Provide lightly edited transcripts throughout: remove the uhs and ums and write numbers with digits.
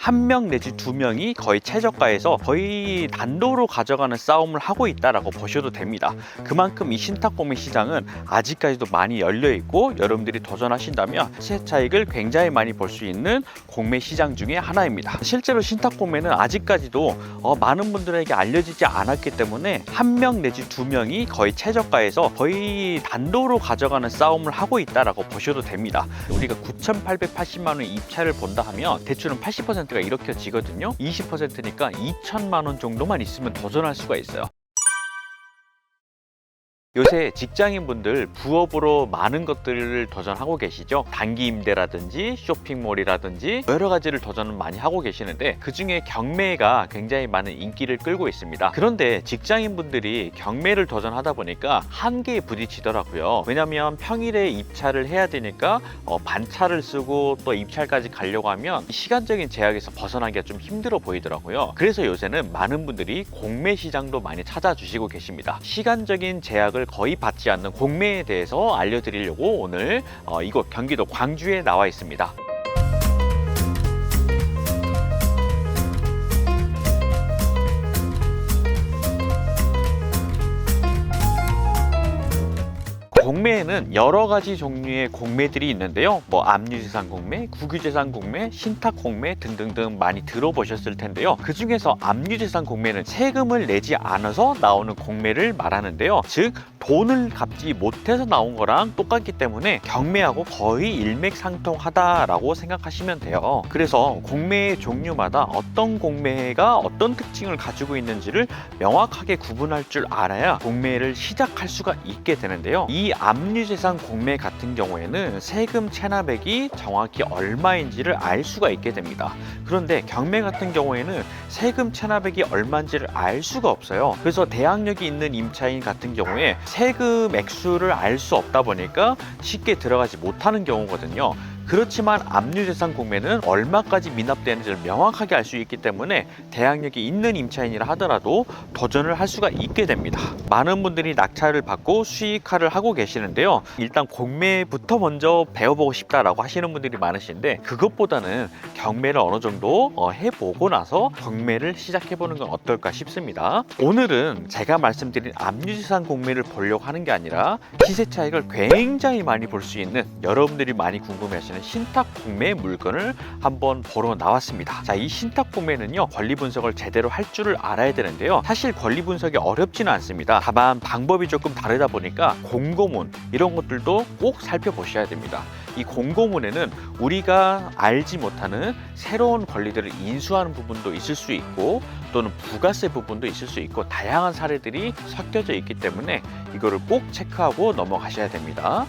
한 명 내지 두 명이 거의 최저가에서 거의 단독으로 가져가는 싸움을 하고 있다라고 보셔도 됩니다. 그만큼 이 신탁공매 시장은 아직까지도 많이 열려 있고 여러분들이 도전하신다면 시세 차익을 굉장히 많이 볼 수 있는 공매 시장 중에 하나입니다. 실제로 신탁공매는 아직까지도 많은 분들에게 알려지지 않았기 때문에 한 명 내지 두 명이 거의 최저가에서 거의 단독으로 가져가는 싸움을 하고 있다라고 보셔도 됩니다. 우리가 9,880만 원 입찰을 본다 하면 대출은 80%가 일으켜지거든요. 20%니까 2천만 원 정도만 있으면 도전할 수가 있어요. 요새 직장인분들 부업으로 많은 것들을 도전하고 계시죠. 단기 임대라든지 쇼핑몰이라든지 여러 가지를 도전을 많이 하고 계시는데 그중에 경매가 굉장히 많은 인기를 끌고 있습니다. 그런데 직장인분들이 경매를 도전하다 보니까 한계에 부딪히더라고요. 왜냐하면 평일에 입찰을 해야 되니까 반차를 쓰고 또 입찰까지 가려고 하면 시간적인 제약에서 벗어나기가 좀 힘들어 보이더라고요. 그래서 요새는 많은 분들이 공매 시장도 많이 찾아주시고 계십니다. 시간적인 제약을 거의 받지 않는 공매에 대해서 알려드리려고 오늘 이곳 경기도 광주에 나와 있습니다. 공매에는 여러 가지 종류의 공매들이 있는데요. 압류재산 공매, 국유재산 공매, 신탁 공매 등등등 많이 들어보셨을 텐데요. 그 중에서 압류재산 공매는 세금을 내지 않아서 나오는 공매를 말하는데요. 즉 돈을 갚지 못해서 나온 거랑 똑같기 때문에 경매하고 거의 일맥상통하다라고 생각하시면 돼요. 그래서 공매의 종류마다 어떤 공매가 어떤 특징을 가지고 있는지를 명확하게 구분할 줄 알아야 공매를 시작할 수가 있게 되는데요. 이 압류재산 공매 같은 경우에는 세금 체납액이 정확히 얼마인지를 알 수가 있게 됩니다. 그런데 경매 같은 경우에는 세금 체납액이 얼마인지를 알 수가 없어요. 그래서 대항력이 있는 임차인 같은 경우에 세금 액수를 알 수 없다 보니까 쉽게 들어가지 못하는 경우거든요. 그렇지만 압류재산 공매는 얼마까지 미납되는지를 명확하게 알 수 있기 때문에 대항력이 있는 임차인이라 하더라도 도전을 할 수가 있게 됩니다. 많은 분들이 낙찰을 받고 수익화를 하고 계시는데요. 일단 공매부터 먼저 배워보고 싶다라고 하시는 분들이 많으신데 그것보다는 경매를 어느 정도 해보고 나서 경매를 시작해보는 건 어떨까 싶습니다. 오늘은 제가 말씀드린 압류재산 공매를 보려고 하는 게 아니라 시세 차익을 굉장히 많이 볼 수 있는 여러분들이 많이 궁금해하시는 신탁 공매 물건을 한번 보러 나왔습니다. 자, 이 신탁 공매는요, 권리 분석을 제대로 할 줄을 알아야 되는데요. 사실 권리 분석이 어렵지는 않습니다. 다만 방법이 조금 다르다 보니까 공고문 이런 것들도 꼭 살펴보셔야 됩니다. 이 공고문에는 우리가 알지 못하는 새로운 권리들을 인수하는 부분도 있을 수 있고 또는 부가세 부분도 있을 수 있고 다양한 사례들이 섞여져 있기 때문에 이거를 꼭 체크하고 넘어가셔야 됩니다.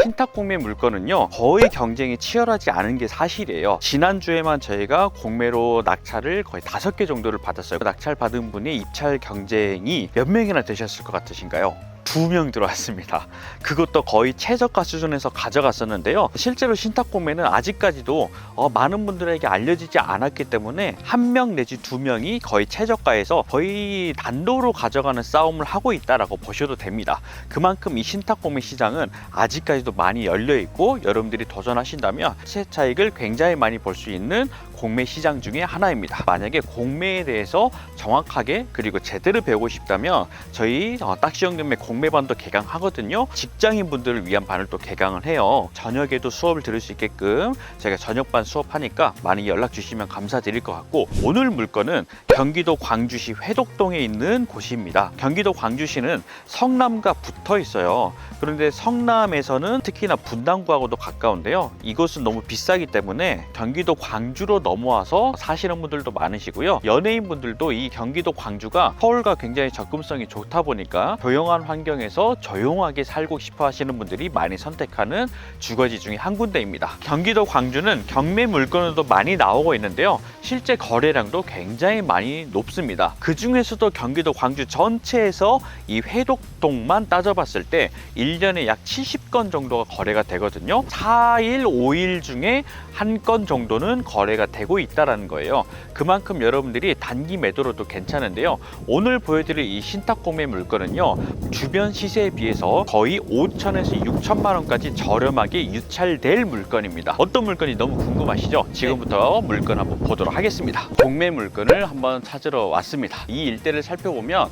신탁 공매 물건은요 거의 경쟁이 치열하지 않은 게 사실이에요. 지난주에만 저희가 공매로 낙찰을 거의 5개 정도를 받았어요. 낙찰 받은 분이 입찰 경쟁이 몇 명이나 되셨을 것 같으신가요? 2명 들어왔습니다. 그것도 거의 최저가 수준에서 가져갔었는데요. 실제로 신탁 공매는 아직까지도 많은 분들에게 알려지지 않았기 때문에 한 명 내지 두 명이 거의 최저가에서 거의 단독으로 가져가는 싸움을 하고 있다라고 보셔도 됩니다. 그만큼 이 신탁 공매 시장은 아직까지도 많이 열려 있고 여러분들이 도전하신다면 시세 차익을 굉장히 많이 볼 수 있는 공매 시장 중에 하나입니다. 만약에 공매에 대해서 정확하게 그리고 제대로 배우고 싶다면 저희 딱시연금의 공매반도 개강하거든요. 직장인분들을 위한 반을 또 개강을 해요. 저녁에도 수업을 들을 수 있게끔 제가 저녁반 수업하니까 많이 연락 주시면 감사드릴 것 같고, 오늘 물건은 경기도 광주시 회독동에 있는 곳입니다. 경기도 광주시는 성남과 붙어 있어요. 그런데 성남에서는 특히나 분당구하고도 가까운데요. 이곳은 너무 비싸기 때문에 경기도 광주로 넘어와서 사시는 분들도 많으시고요. 연예인분들도 이 경기도 광주가 서울과 굉장히 접근성이 좋다 보니까 조용한 환경에서 조용하게 살고 싶어 하시는 분들이 많이 선택하는 주거지 중에 한 군데입니다. 경기도 광주는 경매 물건으로도 많이 나오고 있는데요. 실제 거래량도 굉장히 많이 높습니다. 그 중에서도 경기도 광주 전체에서 이 회독동만 따져봤을 때 1년에 약 70건 정도가 거래가 되거든요. 4일, 5일 중에 한 건 정도는 거래가 되고 있다는 거예요. 그만큼 여러분들이 단기 매도로도 괜찮은데요. 오늘 보여드릴 이 신탁공매 물건은요, 주변 시세에 비해서 거의 5천에서 6천만 원까지 저렴하게 유찰될 물건입니다. 어떤 물건이 너무 궁금하시죠? 지금부터 물건 한번 보도록 하겠습니다. 공매 물건을 한번 찾으러 왔습니다. 이 일대를 살펴보면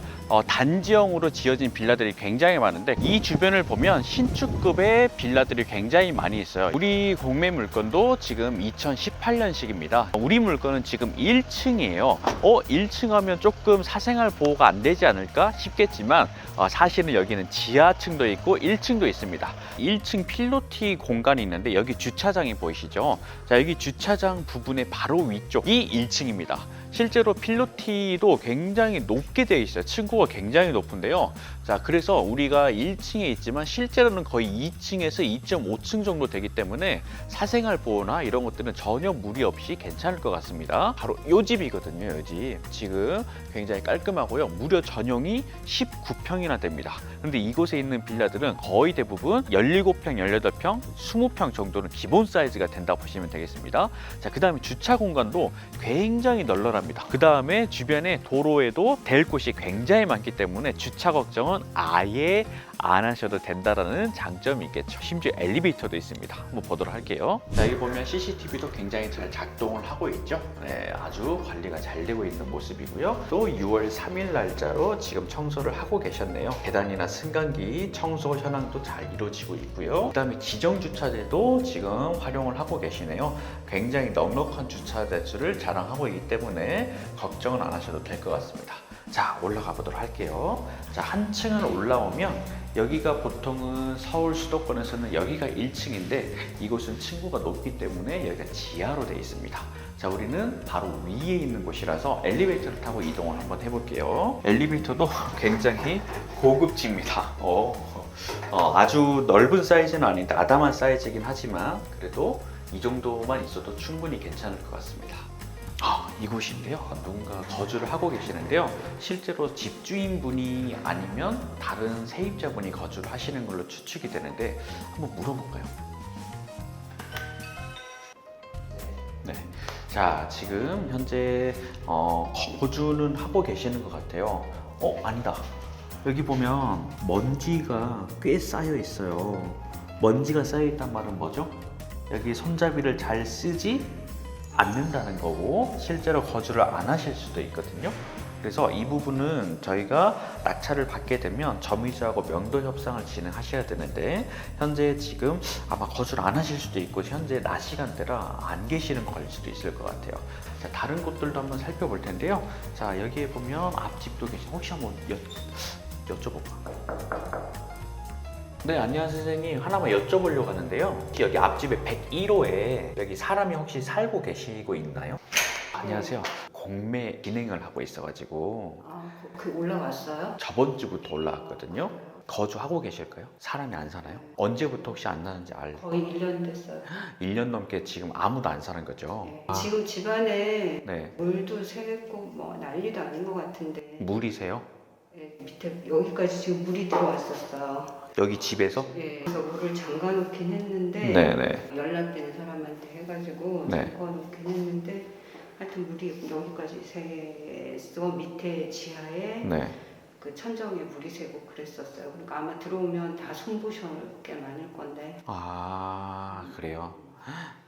단지형으로 지어진 빌라들이 굉장히 많은데, 이 주변을 보면 신축급의 빌라들이 굉장히 많이 있어요. 우리 공매 물건도 지금 2018년식입니다. 우리 물건은 지금 1층이에요. 1층 하면 조금 사생활 보호가 안 되지 않을까 싶겠지만, 사실은 여기는 지하층도 있고 1층도 있습니다. 1층 필로티 공간이 있는데, 여기 주차장이 보이시죠? 자, 여기 주차장 부분의 바로 위쪽이 1층입니다. 실제로 필로티도 굉장히 높게 되어 있어요. 층고가 굉장히 높은데요. 자, 그래서 우리가 1층에 있지만 실제로는 거의 2층에서 2.5층 정도 되기 때문에 사생활 보호나 이런 것들은 전혀 무리 없이 괜찮을 것 같습니다. 바로 이 집이거든요. 이 집. 지금 굉장히 깔끔하고요. 무려 전용이 19평이나 됩니다. 그런데 이곳에 있는 빌라들은 거의 대부분 17평, 18평, 20평 정도는 기본 사이즈가 된다 보시면 되겠습니다. 자, 그 다음에 주차 공간도 굉장히 널널합니다. 그 다음에 주변에 도로에도 댈 곳이 굉장히 많기 때문에 주차 걱정은 아예 안 하셔도 된다라는 장점이 있겠죠. 심지어 엘리베이터도 있습니다. 한번 보도록 할게요. 자, 여기 보면 CCTV도 굉장히 잘 작동을 하고 있죠. 네, 아주 관리가 잘 되고 있는 모습이고요. 또 6월 3일 날짜로 지금 청소를 하고 계셨네요. 계단이나 승강기 청소 현황도 잘 이루어지고 있고요. 그 다음에 지정 주차대도 지금 활용을 하고 계시네요. 굉장히 넉넉한 주차 대수를 자랑하고 있기 때문에 걱정은 안 하셔도 될 것 같습니다. 자, 올라가 보도록 할게요. 자, 한 층을 올라오면 여기가 보통은 서울 수도권에서는 여기가 1층인데 이곳은 층고가 높기 때문에 여기가 지하로 되어 있습니다. 자, 우리는 바로 위에 있는 곳이라서 엘리베이터를 타고 이동을 한번 해볼게요. 엘리베이터도 굉장히 고급집니다. 아주 넓은 사이즈는 아닌데 아담한 사이즈이긴 하지만 그래도 이 정도만 있어도 충분히 괜찮을 것 같습니다. 이곳인데요. 누군가 거주를 하고 계시는데요. 실제로 집주인분이 아니면 다른 세입자분이 거주를 하시는 걸로 추측이 되는데 한번 물어볼까요? 네. 자, 지금 현재 거주는 하고 계시는 것 같아요. 아니다. 여기 보면 먼지가 꽤 쌓여 있어요. 먼지가 쌓여 있단 말은 뭐죠? 여기 손잡이를 잘 쓰지 않는다는 거고 실제로 거주를 안 하실 수도 있거든요. 그래서 이 부분은 저희가 낙찰을 받게 되면 점유주하고 명도 협상을 진행하셔야 되는데 현재 지금 아마 거주를 안 하실 수도 있고 현재 낮 시간대라 안 계시는 걸 수도 있을 것 같아요. 자, 다른 곳들도 한번 살펴볼 텐데요. 자, 여기에 보면 앞집도 계시고 혹시 한번 여쭤볼까? 네, 안녕하세요 선생님. 하나만 여쭤보려고 하는데요. 혹시 여기 앞집에 101호에 여기 사람이 혹시 살고 계시고 있나요? 안녕하세요. 공매 진행을 하고 있어가지고 그 올라왔어요? 저번 주부터 올라왔거든요. 거주하고 계실까요? 사람이 안 사나요? 언제부터 혹시 안 나는지 거의 1년 됐어요. 1년 넘게 지금 아무도 안 사는 거죠? 네. 지금 집안에 네. 물도 새고 뭐 난리도 아닌 것 같은데 물이세요? 네, 밑에 여기까지 지금 물이 들어왔었어요. 여기 집에서? 네, 그래서 물을 잠가 놓긴 했는데 네네. 연락되는 사람한테 해가지고 네. 잠가 놓긴 했는데 하여튼 물이 여기까지 새서 밑에 지하에 네. 그 천정에 물이 새고 그랬었어요. 그러니까 아마 들어오면 다 손보셔올 게 많을 건데. 그래요.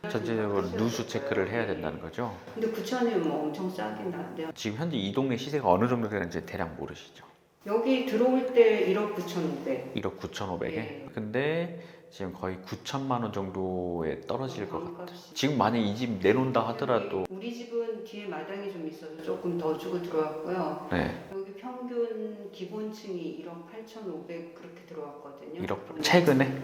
전체적으로 누수 체크를 해야 된다는 거죠? 근데 9천이 뭐 엄청 싸긴 한데요. 지금 현재 이 동네 시세가 어느 정도 되는지 대략 모르시죠? 여기 들어올 때 1억 9,500. 1억 9,500에? 네. 근데 지금 거의 9천만 원 정도에 떨어질 것 같아요. 반값이. 지금 만약 이 집 내놓는다 하더라도 우리 집은 뒤에 마당이 좀 있어서 조금 더 주고 들어왔고요. 네. 여기 평균 기본층이 1억 8,500 그렇게 들어왔거든요. 1억 최근에?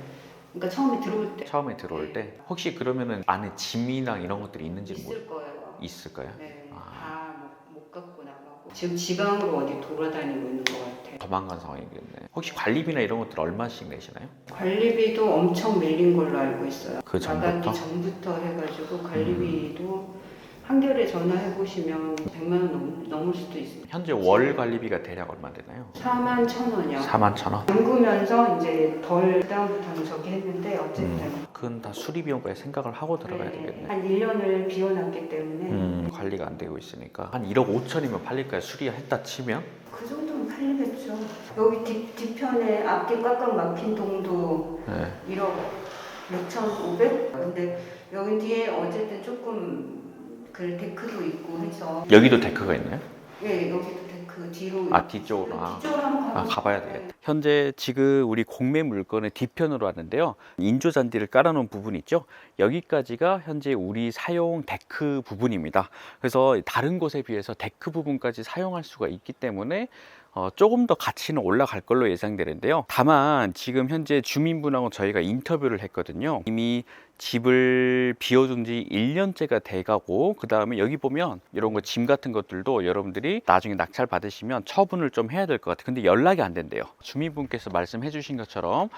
그러니까 처음에 들어올 때. 처음에 들어올 때 혹시 그러면은 안에 짐이랑 이런 것들이 있는지는 있을 거예요. 있을까요? 네. 다 못 갖고 나가고. 지금 지방으로 어디 돌아다니고 있는 것 같아요. 도망간 상황이겠네. 혹시 관리비나 이런 것들 얼마씩 내시나요? 관리비도 엄청 밀린 걸로 알고 있어요. 그 전부터? 나가기 전부터 해가지고 관리비도 한겨레 전화해 보시면 100만 원 넘을 수도 있습니다. 현재 월 관리비가 대략 얼마 되나요? 4만 1,000원이요. 4만 1,000원? 잠그면서 이제 덜 그다음부터는 저기 했는데 어쨌든 그건 다 수리 비용까지 생각을 하고 들어가야 되겠네. 한 1년을 비워놨기 때문에 관리가 안 되고 있으니까 한 1억 5천이면 팔릴까요? 수리했다 치면? 그 정도면 팔리겠죠. 여기 뒤편에 앞뒤 꽉꽉 막힌 동도 네. 1억 6,500? 근데 여기 뒤에 어쨌든 조금 그 데크도 있고 해서 여기도 데크가 있나요? 예, 여기도 데크 뒤로 뒤쪽으로. 뒤쪽으로 한번 가봐야 되겠다. 현재 지금 우리 공매 물건의 뒤편으로 왔는데요. 인조 잔디를 깔아놓은 부분 있죠. 여기까지가 현재 우리 사용 데크 부분입니다. 그래서 다른 곳에 비해서 데크 부분까지 사용할 수가 있기 때문에 조금 더 가치는 올라갈 걸로 예상되는데요. 다만 지금 현재 주민분하고 저희가 인터뷰를 했거든요. 이미 집을 비워둔 지 1년째가 돼가고, 그 다음에 여기 보면 이런 거 짐 같은 것들도 여러분들이 나중에 낙찰 받으시면 처분을 좀 해야 될 것 같아요. 근데 연락이 안 된대요. 주민분께서 말씀해 주신 것처럼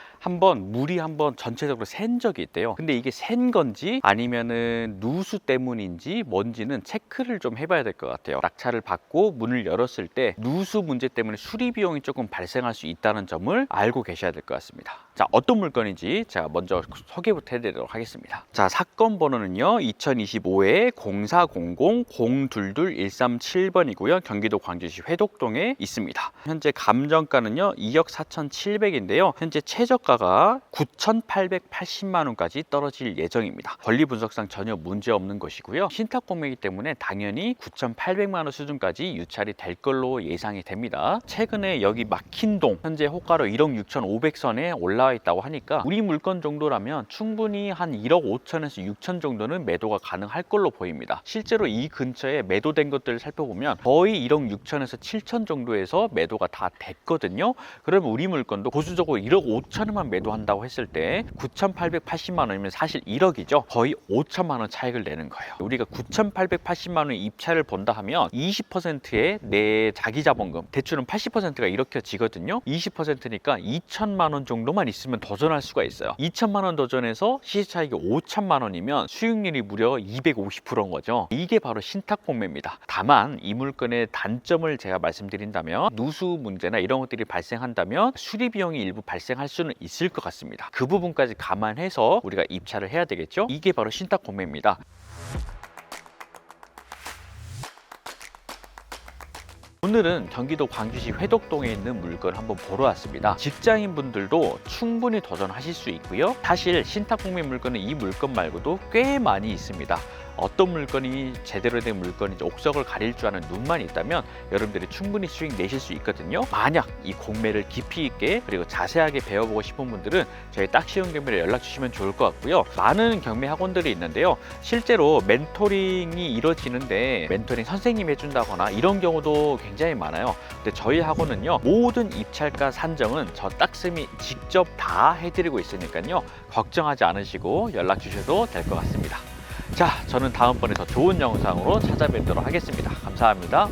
물이 한번 전체적으로 샌 적이 있대요. 근데 이게 샌 건지 아니면은 누수 때문인지 뭔지는 체크를 좀 해봐야 될 것 같아요. 낙찰을 받고 문을 열었을 때 누수 문제 때문에 수리 비용이 조금 발생할 수 있다는 점을 알고 계셔야 될 것 같습니다. 자, 어떤 물건인지 제가 먼저 소개부터 해드리도록 하겠습니다. 자, 사건 번호는요 2025에 0400-022-137번이고요 경기도 광주시 회독동에 있습니다. 현재 감정가는요 2억 4,700인데요 현재 최저가가 9,880만원까지 떨어질 예정입니다. 권리 분석상 전혀 문제 없는 것이고요, 신탁 공매이기 때문에 당연히 9,800만원 수준까지 유찰이 될 걸로 예상이 됩니다. 최근에 여기 막힌 동 현재 호가로 1억 6,500선에 올라와 있다고 하니까 우리 물건 정도라면 충분히 한 1억 5천에서 6천 정도는 매도가 가능할 걸로 보입니다. 실제로 이 근처에 매도된 것들을 살펴보면 거의 1억 6천에서 7천 정도에서 매도가 다 됐거든요. 그러면 우리 물건도 보수적으로 1억 5천원만 매도한다고 했을 때 9,880만 원이면 사실 1억이죠. 거의 5천만 원 차익을 내는 거예요. 우리가 9,880만 원 입찰을 본다 하면 20%의 내 자기 자본금, 대출은 80%가 일으켜지거든요. 20%니까 2천만 원 정도만 있으면 도전할 수가 있어요. 2천만 원 도전해서 시세차익이 5천만 원이면 수익률이 무려 250%인 거죠. 이게 바로 신탁 공매입니다. 다만 이 물건의 단점을 제가 말씀드린다면 누수 문제나 이런 것들이 발생한다면 수리 비용이 일부 발생할 수는 있을 것 같습니다. 그 부분까지 감안해서 우리가 입찰을 해야 되겠죠. 이게 바로 신탁 공매입니다. 오늘은 경기도 광주시 회독동에 있는 물건을 한번 보러 왔습니다. 직장인분들도 충분히 도전하실 수 있고요. 사실 신탁 공매 물건은 이 물건 말고도 꽤 많이 있습니다. 어떤 물건이 제대로 된 물건인지 옥석을 가릴 줄 아는 눈만 있다면 여러분들이 충분히 수익 내실 수 있거든요. 만약 이 공매를 깊이 있게 그리고 자세하게 배워보고 싶은 분들은 저희 딱 쉬운 경매를 연락 주시면 좋을 것 같고요. 많은 경매 학원들이 있는데요. 실제로 멘토링이 이루어지는데 멘토링 선생님이 해준다거나 이런 경우도 굉장히 많아요. 근데 저희 학원은요 모든 입찰가 산정은 저 딱쌤이 직접 다 해드리고 있으니까요 걱정하지 않으시고 연락 주셔도 될 것 같습니다. 자, 저는 다음번에 더 좋은 영상으로 찾아뵙도록 하겠습니다. 감사합니다.